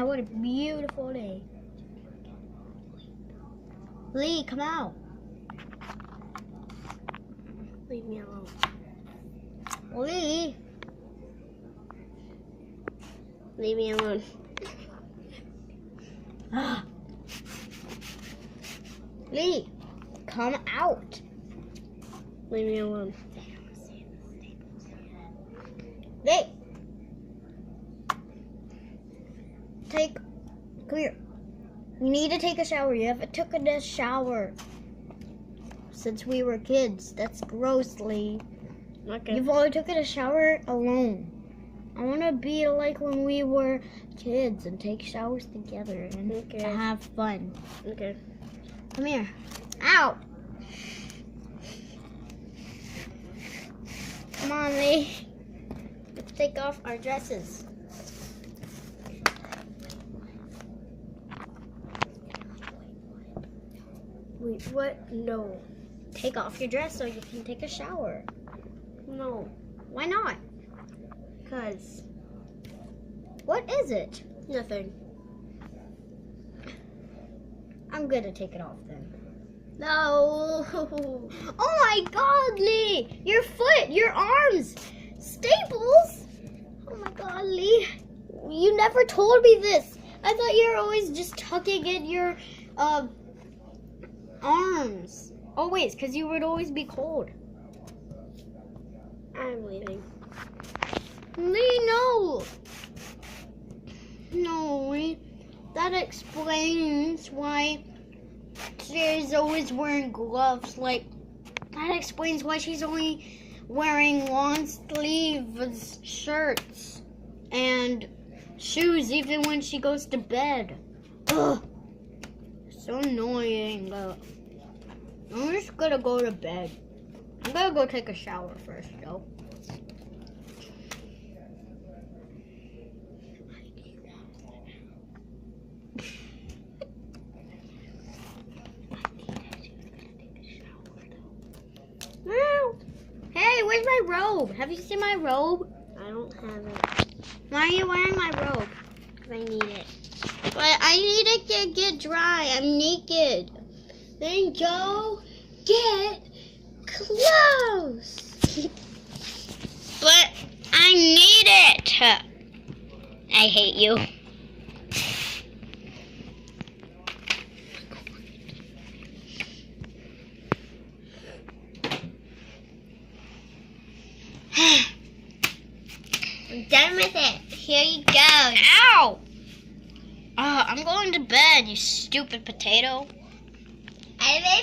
Wow, what a beautiful day. Lee, come out. Leave me alone. Lee. Leave me alone. Lee, come out. Leave me alone. Lee. Come here. You need to take a shower. You haven't taken a shower since we were kids. That's gross, Lee. Okay. You've only taken a shower alone. I want to be like when we were kids and take showers together and have fun. Okay. Come here. Ow. Come on, Lee. Let's take off our dresses. Wait, what? No. Take off your dress so you can take a shower. No. Why not? Cause What is it? nothing. I'm gonna take it off then. No. Oh my God, Lee! Your foot, your arms, staples! Oh my God, Lee! You never told me this. I thought you were always just tucking in your arms. Always, because you would always be cold. I'm leaving. Lee, no! No, Lee. That explains why she's always wearing gloves. Like, that explains why she's only wearing long sleeves shirts and shoes even when she goes to bed. Ugh. So annoying. I'm just gonna go to bed. I'm gonna go take a shower first, though. Hey, where's my robe? Have you seen my robe? I don't have it. Why are you wearing my robe? Cause I need it. But I need it to get dry. I'm naked. Then go get clothes. But I need it. I hate you. I'm done with it. Here you go. Ow! I'm going to bed, you stupid potato.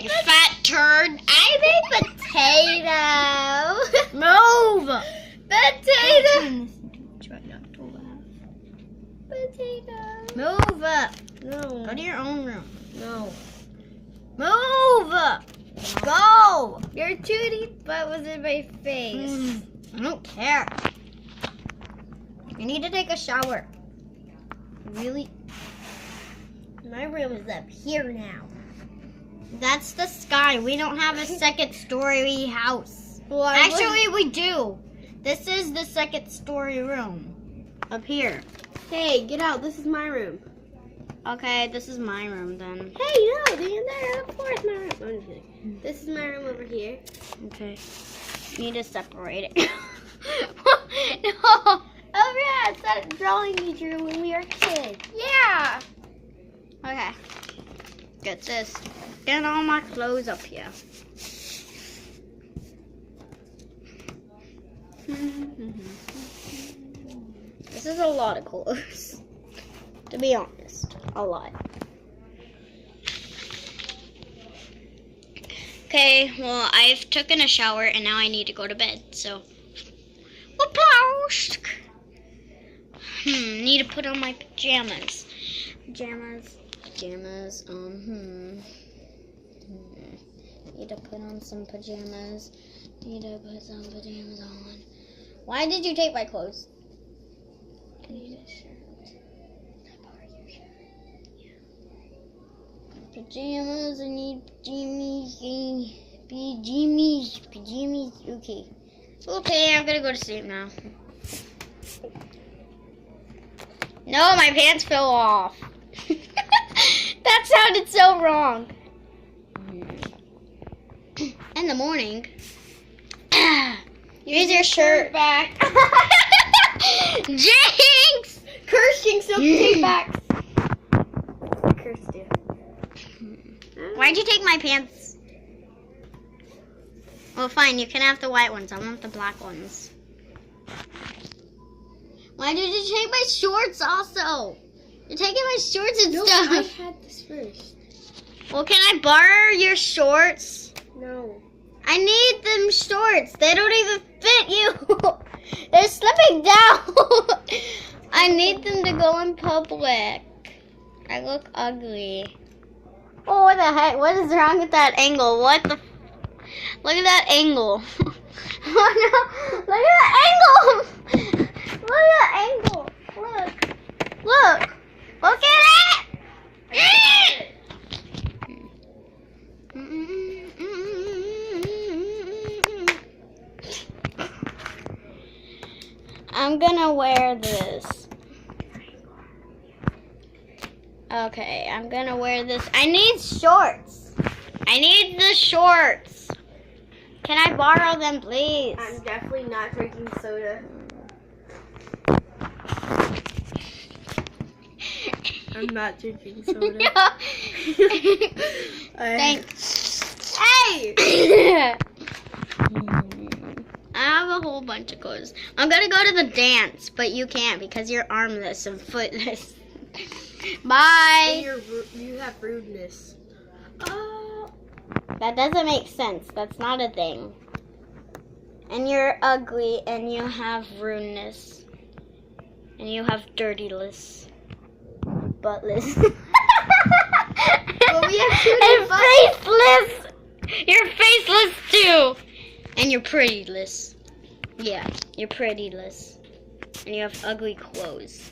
You fat turd. I'm a potato. Move! Potato. Try not to laugh. Potato. Move! No. Go to your own room. No. Move! Go! Your tootie butt was in my face. I don't care. I need to take a shower. Really? My room is up here now. That's the sky. We don't have a second story house. Well, Actually, we do. This is the second story room. Up here. Hey, get out. This is my room. Okay, this is my room then. Hey, no, the other floor is my room. I'm just kidding. This is my room over here. Okay. Need to separate it. No. Oh yeah, it's that drawing we drew when we were kids. Yeah. Okay. Get this. Get all my clothes up here. This is a lot of clothes. To be honest, a lot. Okay, well, I've taken a shower and now I need to go to bed, so. Whooplosk! Need to put on my pajamas. Pajamas. Need to put on some pajamas. Need to put some pajamas on. Why did you take my clothes? I need a shirt. Can I borrow your shirt? Yeah. Pajamas. I need pajamas. Okay. Okay, I'm gonna go to sleep now. No, my pants fell off. That sounded so wrong. In the morning. Here's your shirt back. Jinx! Curse Jinx, don't take back. Cursed you. Why'd you take my pants? Well, fine, you can have the white ones. I want the black ones. Why did you take my shorts also? You're taking my shorts and No, stuff. I had this first. Well, can I borrow your shorts? No. I need them shorts. They don't even fit you. They're slipping down. I need them to go in public. I look ugly. Oh, what the heck? What is wrong with that angle? What the? Look at that angle. Oh no! Look at that angle. Look at that angle. Look. Look. Look at it. I'm gonna wear this. Okay, I'm gonna wear this. I need shorts. I need the shorts. Can I borrow them, please? I'm definitely not drinking soda. I'm not drinking soda. Thanks. Hey! I have a whole bunch of clothes. I'm gonna go to the dance, but you can't because you're armless and footless. Bye. You have rudeness. That doesn't make sense. That's not a thing. And you're ugly and you have rudeness. And you have dirtyless. Buttless. Well, we have two and butts. faceless. You're faceless too. And you're prettyless. Yeah, you're prettyless. And you have ugly clothes.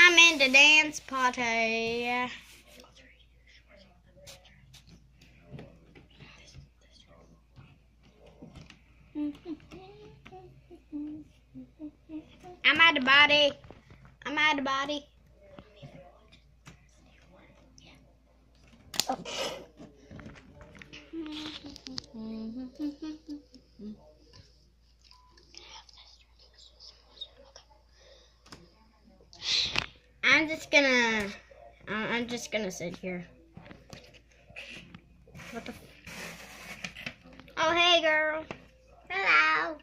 I'm in the dance party. I'm out of body. I'm out of body. Oh. I'm just gonna sit here. What the? Oh, hey, girl. Hello.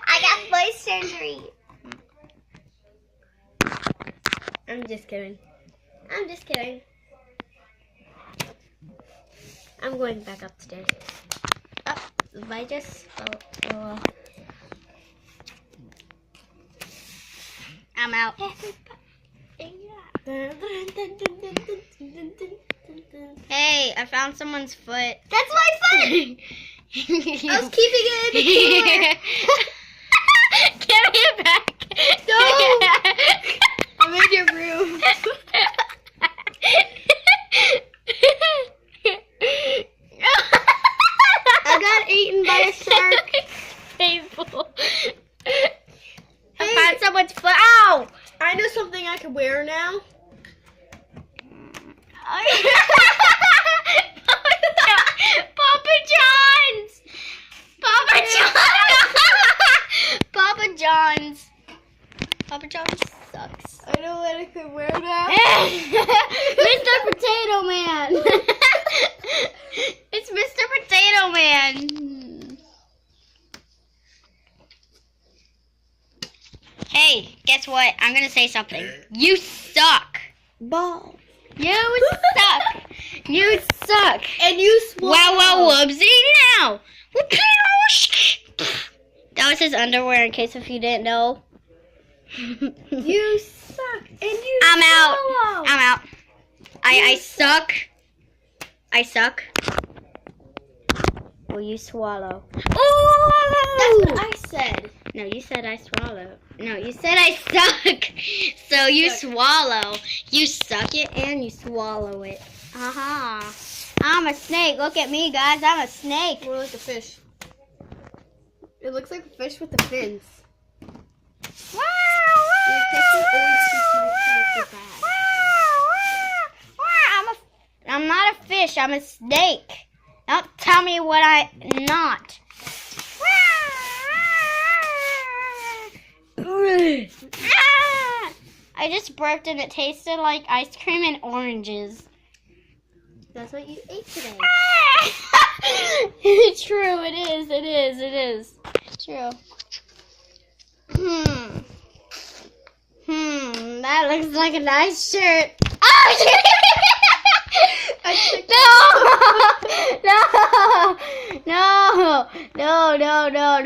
I got voice surgery. I'm just kidding. I'm just kidding. I'm going back upstairs. Oh, I just. I'm out. Hey, I found someone's foot. That's my foot. I was keeping it in the cooler. Give me it back. No. I'm in your room. I got eaten by a shark. Painful. I found someone's foot. Ow! I know something I can wear now. Papa John's! Papa John's! Papa John's! Papa John's sucks. I know what I can wear now. Mr. Potato Man! It's Mr. Potato Man! Hey, guess what? I'm gonna say something. You suck! Ball. You suck! You suck! And you swallow. Wow, whoopsie now! That was his underwear in case if you didn't know. You suck. And you I'm out. swallow. I'm out. I suck. I suck. Will you swallow? That's Oh! what I said. No, you said I swallow. No, you said I suck. So you Suck. swallow. You suck it and you swallow it. Aha. I'm a snake. Look at me, guys. I'm a snake. More like a fish. It looks like a fish with the fins. Wow, Your picture always keeps my character bad. I'm not a fish. I'm a snake. Don't tell me what I'm not. I just burped and it tasted like ice cream and oranges. That's what you ate today. True, it is. It is. It is. True. That looks like a nice shirt.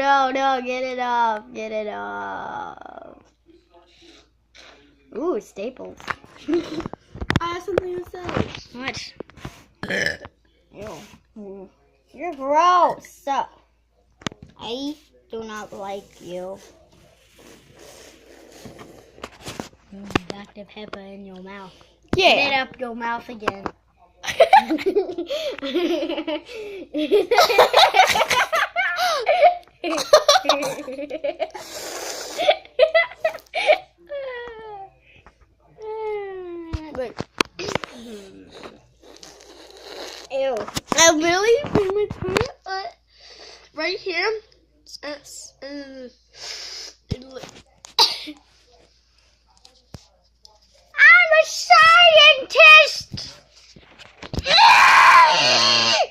Oh, no, get it off. Ooh, staples. I have something to say. What? Ew. You're gross. I do not like you. Dr. Pepper in your mouth. Get it up your mouth again. Look. Ew. I really put my tongue right here. I'm a scientist!